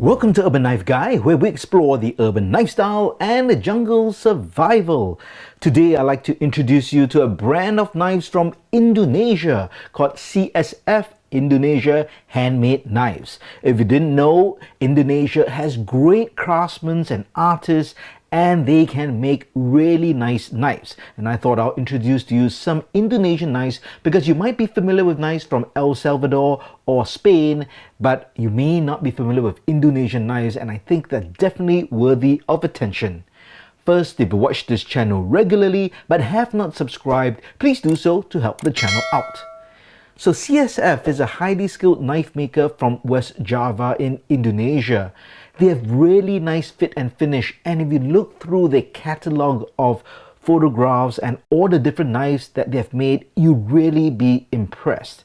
Welcome to Urban Knife Guy, where we explore the urban knife style and the jungle survival. Today I'd like to introduce you to a brand of knives from Indonesia called CSF Indonesia Handmade Knives. If you didn't know, Indonesia has great craftsmen and artists, and they can make really nice knives. And I thought I'll introduce to you some Indonesian knives because you might be familiar with knives from El Salvador or Spain, but you may not be familiar with Indonesian knives, and I think they're definitely worthy of attention. First, if you watch this channel regularly but have not subscribed, please do so to help the channel out. So CSF is a highly skilled knife maker from West Java in Indonesia. They have really nice fit and finish, and if you look through their catalog of photographs and all the different knives that they have made, you'd really be impressed.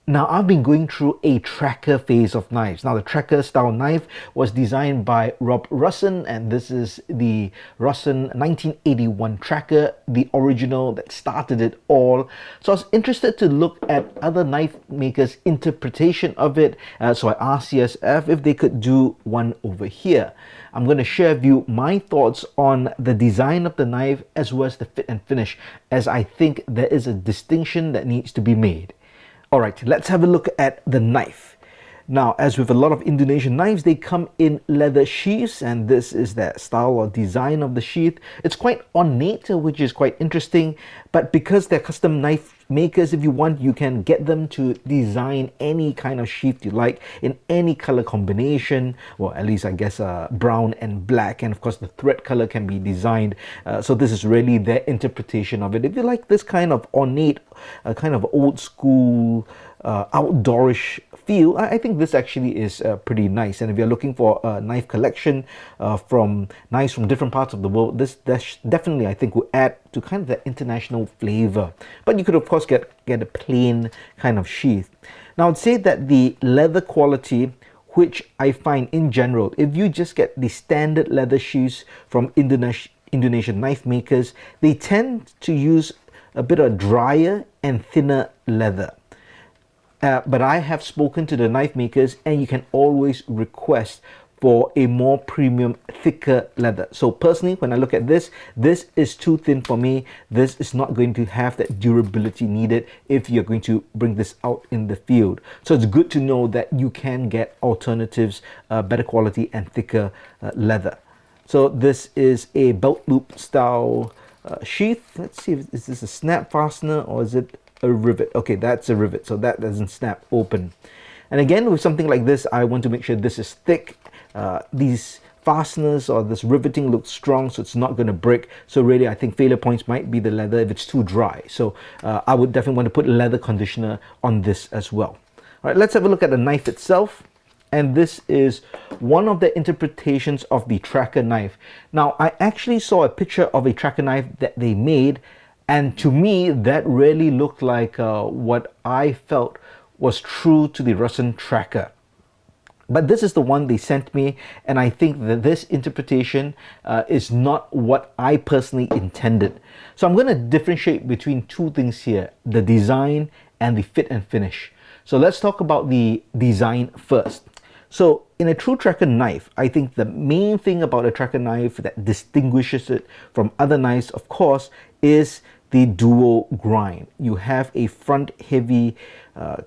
Now, I've been going through a tracker phase of knives. Now, the tracker style knife was designed by Russon, and this is the Russon 1981 tracker, the original that started it all. So I was interested to look at other knife makers' interpretation of it. So I asked CSF if they could do one over here. I'm going to share with you my thoughts on the design of the knife as well as the fit and finish, as I think there is a distinction that needs to be made. Alright, let's have a look at the knife. Now, as with a lot of Indonesian knives, they come in leather sheaths, and this is that style or design of the sheath. It's quite ornate, which is quite interesting, but because they're custom knife makers, if you want, you can get them to design any kind of sheath you like in any color combination, well, at least I guess brown and black, and of course the thread color can be designed. So this is really their interpretation of it. If you like this kind of ornate, kind of old school, outdoorish feel, I think this actually is pretty nice. And if you're looking for a knife collection from knives from different parts of the world, this definitely I think will add to kind of the international flavor. But you could of course get a plain kind of sheath. Now I'd say that the leather quality, which I find in general, if you just get the standard leather sheaths from Indonesian knife makers, they tend to use a bit of drier and thinner leather. But I have spoken to the knife makers, and you can always request for a more premium, thicker leather. So personally, when I look at this is too thin for me. This is not going to have that durability needed if you're going to bring this out in the field. So it's good to know that you can get alternatives, better quality and thicker leather. So this is a belt loop style sheath. Let's see, is this a snap fastener or is it a rivet? Okay, that's a rivet, so that doesn't snap open. And again, with something like this, I want to make sure this is thick. These fasteners or this riveting looks strong, so it's not going to break. So really, I think failure points might be the leather if it's too dry. So I would definitely want to put leather conditioner on this as well. All right, let's have a look at the knife itself. And this is one of the interpretations of the tracker knife. Now, I actually saw a picture of a tracker knife that they made, and to me, that really looked like what I felt was true to the Russon Tracker. But this is the one they sent me, and I think that this interpretation is not what I personally intended. So I'm going to differentiate between two things here, the design and the fit and finish. So let's talk about the design first. So in a true tracker knife, I think the main thing about a tracker knife that distinguishes it from other knives, of course, is the dual grind. You have a front heavy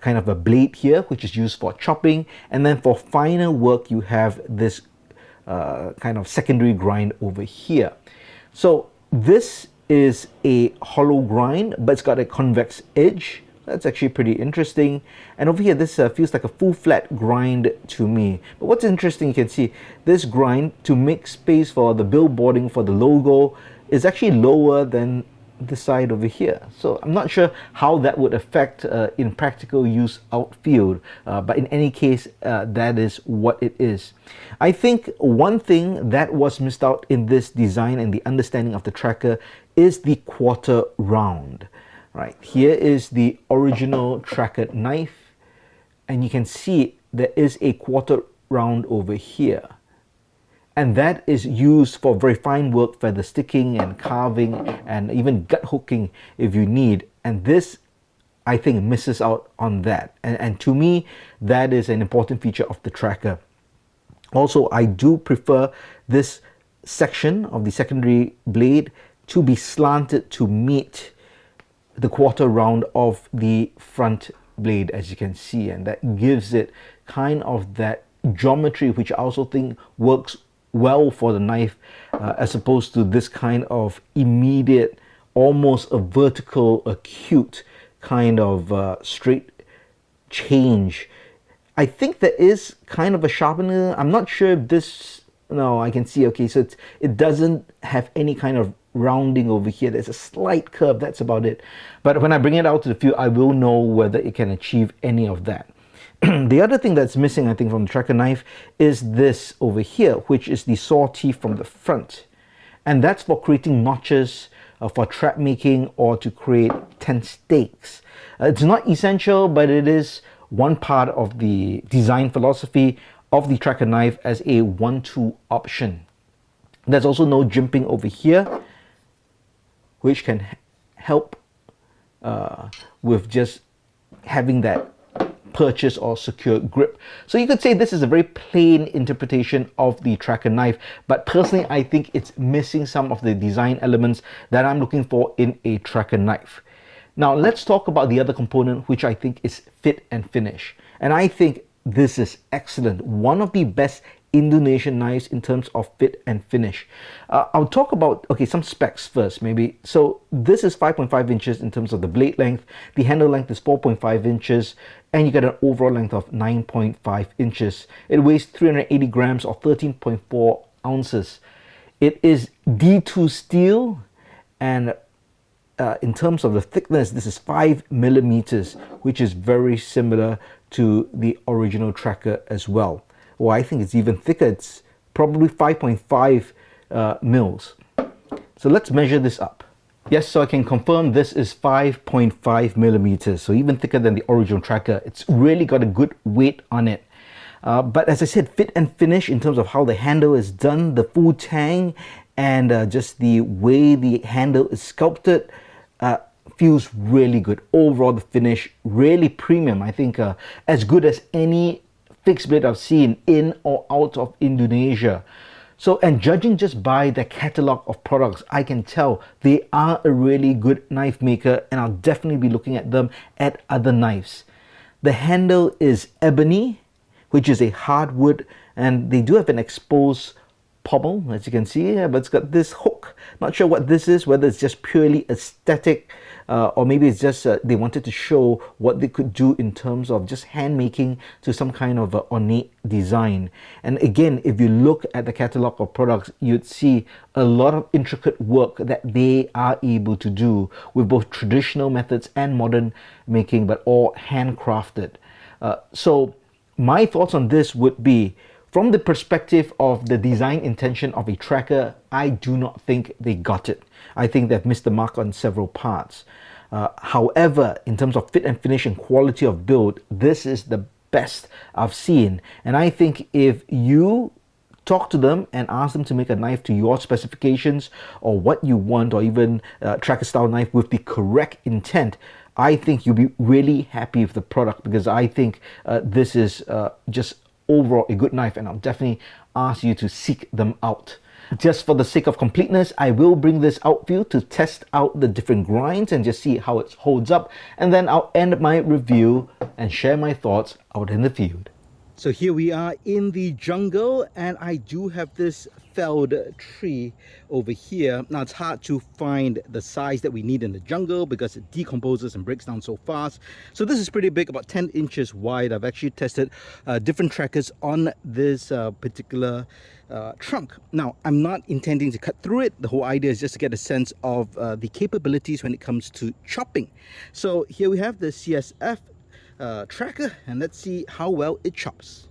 kind of a blade here, which is used for chopping, and then for finer work you have this kind of secondary grind over here. So this is a hollow grind, but it's got a convex edge. That's actually pretty interesting. And over here, this feels like a full flat grind to me. But what's interesting, you can see this grind, to make space for the billboarding for the logo, is actually lower than the side over here. So I'm not sure how that would affect in practical use outfield, but in any case, that is what it is. I think one thing that was missed out in this design and the understanding of the tracker is the quarter round. Right, here is the original tracker knife, and you can see there is a quarter round over here, and that is used for very fine work, feather sticking and carving and even gut hooking if you need. And this, I think, misses out on that, and to me that is an important feature of the tracker. Also, I do prefer this section of the secondary blade to be slanted to meet the quarter round of the front blade, as you can see, and that gives it kind of that geometry which I also think works well for the knife, as opposed to this kind of immediate, almost a vertical acute kind of straight change. I think there is kind of a sharpener. I'm not sure if this, no, I can see, okay, so it doesn't have any kind of rounding over here. There's a slight curve, that's about it. But when I bring it out to the field, I will know whether it can achieve any of that. The other thing that's missing, I think, from the tracker knife is this over here, which is the saw teeth from the front. And that's for creating notches, for trap making, or to create tent stakes. It's not essential, but it is one part of the design philosophy of the tracker knife as a 1-2 option. There's also no jimping over here, which can help with just having that purchase or secure grip. So you could say this is a very plain interpretation of the tracker knife, but personally I think it's missing some of the design elements that I'm looking for in a tracker knife. Now let's talk about the other component, which I think is fit and finish. And I think this is excellent. One of the best Indonesian knives in terms of fit and finish. I'll talk about, okay, some specs first maybe. So this is 5.5 inches in terms of the blade length. The handle length is 4.5 inches. And you get an overall length of 9.5 inches. It weighs 380 grams or 13.4 ounces. It is D2 steel, and in terms of the thickness, this is 5 millimeters, which is very similar to the original tracker as well. Well, I think it's even thicker. It's probably 5.5 mils. So let's measure this up. Yes, so I can confirm this is 5.5 millimeters, so even thicker than the original tracker. It's really got a good weight on it. But as I said, fit and finish in terms of how the handle is done, the full tang, and just the way the handle is sculpted, feels really good. Overall, the finish really premium. I think as good as any fixed blade I've seen in or out of Indonesia. So, and judging just by the catalog of products, I can tell they are a really good knife maker, and I'll definitely be looking at them at other knives. The handle is Ebony, which is a hardwood, and they do have an exposed pommel, as you can see here, but it's got this hook. Not sure what this is, whether it's just purely aesthetic, or maybe it's just they wanted to show what they could do in terms of just hand making to some kind of ornate design. And again, if you look at the catalog of products, you'd see a lot of intricate work that they are able to do with both traditional methods and modern making, but all handcrafted. So my thoughts on this would be, from the perspective of the design intention of a tracker, I do not think they got it. I think they've missed the mark on several parts. However, in terms of fit and finish and quality of build, this is the best I've seen. And I think if you talk to them and ask them to make a knife to your specifications or what you want, or even tracker style knife with the correct intent, I think you'll be really happy with the product, because I think this is just overall a good knife, and I'll definitely ask you to seek them out. Just for the sake of completeness, I will bring this out for you to test out the different grinds and just see how it holds up, and then I'll end my review and share my thoughts out in the field. So here we are in the jungle, and I do have this felled tree over here. Now it's hard to find the size that we need in the jungle because it decomposes and breaks down so fast. So this is pretty big, about 10 inches wide. I've actually tested different trackers on this particular trunk. Now I'm not intending to cut through it. The whole idea is just to get a sense of the capabilities when it comes to chopping. So here we have the CSF tracker, and let's see how well it chops.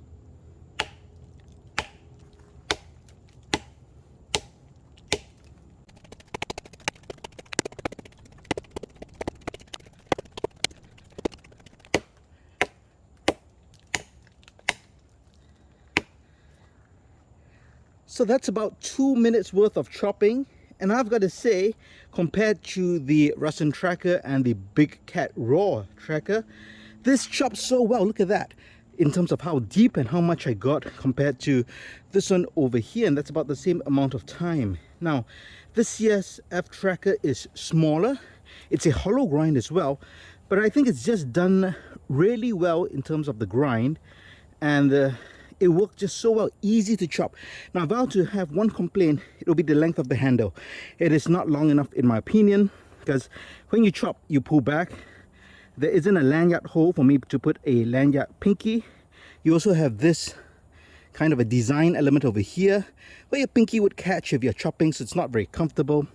So that's about 2 minutes worth of chopping, and I've got to say, compared to the Russon Tracker and the Big Cat Raw tracker, this chops so well. Look at that. in terms of how deep and how much I got compared to this one over here, and that's about the same amount of time. Now, this CSF tracker is smaller. It's a hollow grind as well, but I think it's just done really well in terms of the grind, and it worked just so well, easy to chop. Now, if I were to have one complaint, it'll be the length of the handle. It is not long enough in my opinion, because when you chop, you pull back. There isn't a lanyard hole for me to put a lanyard pinky. You also have this kind of a design element over here where your pinky would catch if you're chopping, so it's not very comfortable.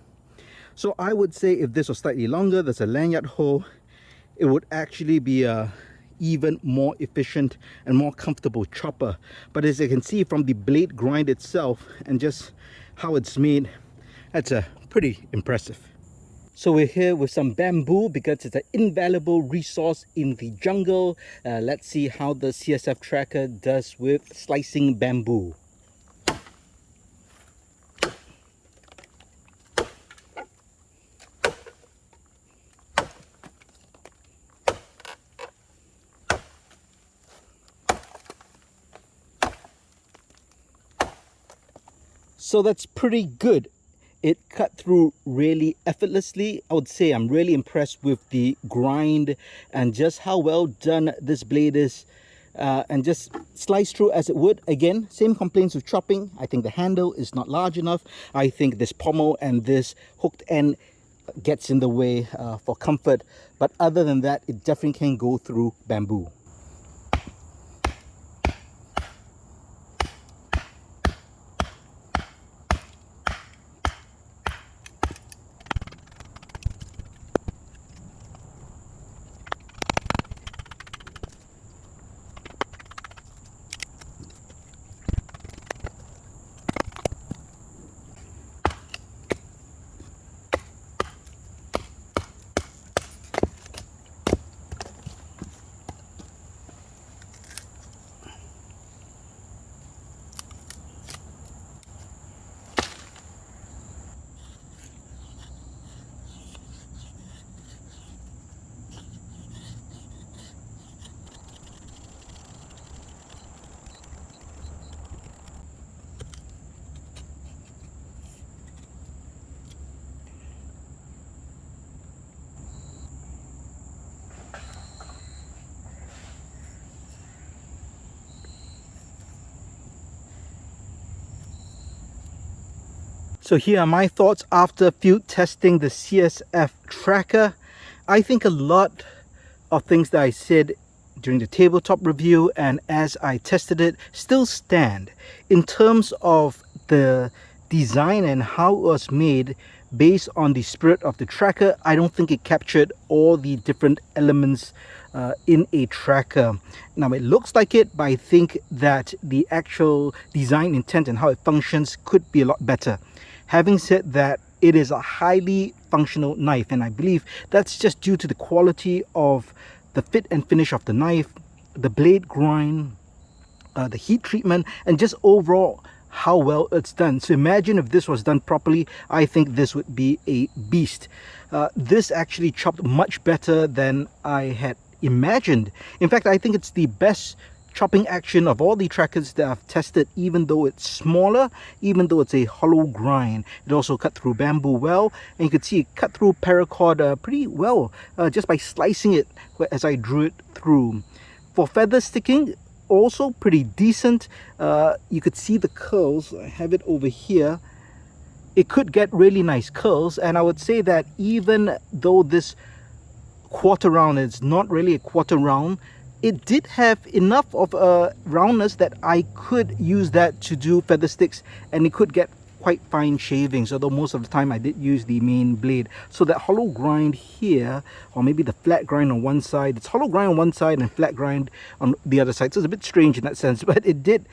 So I would say if this was slightly longer, there's a lanyard hole, it would actually be a even more efficient and more comfortable chopper. But as you can see from the blade grind itself and just how it's made, that's pretty impressive. So we're here with some bamboo because it's an invaluable resource in the jungle. Let's see how the CSF tracker does with slicing bamboo. So that's pretty good. It cut through really effortlessly. I would say I'm really impressed with the grind and just how well done this blade is, and just slice through as it would. Again, same complaints with chopping. I think the handle is not large enough. I think this pommel and this hooked end gets in the way for comfort. But other than that, it definitely can go through bamboo. So here are my thoughts after field testing the CSF tracker. I think a lot of things that I said during the tabletop review and as I tested it still stand. In terms of the design and how it was made based on the spirit of the tracker, I don't think it captured all the different elements in a tracker. Now it looks like it, but I think that the actual design intent and how it functions could be a lot better. Having said that, it is a highly functional knife, and I believe that's just due to the quality of the fit and finish of the knife, the blade grind, the heat treatment, and just overall how well it's done. So imagine if this was done properly, I think this would be a beast. This actually chopped much better than I had imagined. In fact, I think it's the best chopping action of all the trackers that I've tested, even though it's smaller, even though it's a hollow grind. It also cut through bamboo well, and you could see it cut through paracord pretty well just by slicing it as I drew it through. For feather sticking, also pretty decent. You could see the curls. I have it over here. It could get really nice curls, and I would say that even though this quarter round is not really a quarter round, it did have enough of a roundness that I could use that to do feather sticks, and it could get quite fine shavings, although most of the time I did use the main blade. So that hollow grind here, or maybe the flat grind on one side, it's hollow grind on one side and flat grind on the other side, so it's a bit strange in that sense, but it did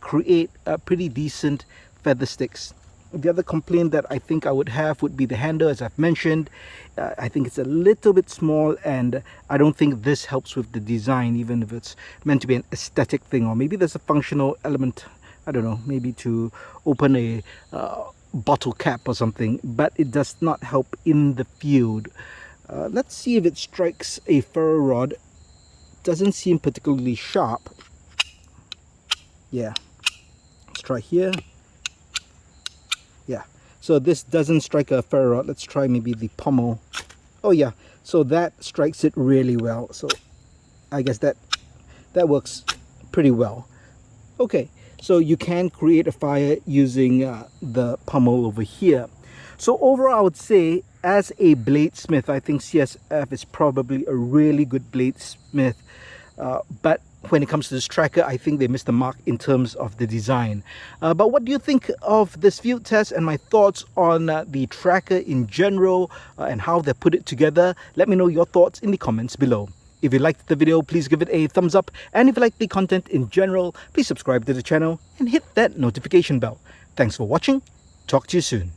create a pretty decent feather sticks. The other complaint that I think I would have would be the handle, as I've mentioned. I think it's a little bit small, and I don't think this helps with the design, even if it's meant to be an aesthetic thing, or maybe there's a functional element, I don't know, maybe to open a bottle cap or something, but it does not help in the field. Let's see if it strikes a ferro rod. doesn't seem particularly sharp. Yeah, let's try here. Yeah, so this doesn't strike a ferro rod. Let's try maybe the pommel. Oh yeah, so that strikes it really well. So I guess that works pretty well. Okay, so you can create a fire using the pommel over here. So overall, I would say as a bladesmith, I think CSF is probably a really good bladesmith. But when it comes to this tracker, I think they missed the mark in terms of the design. But what do you think of this field test and my thoughts on the tracker in general and how they put it together? Let me know your thoughts in the comments below. If you liked the video, please give it a thumbs up. And if you like the content in general, please subscribe to the channel and hit that notification bell. Thanks for watching. Talk to you soon.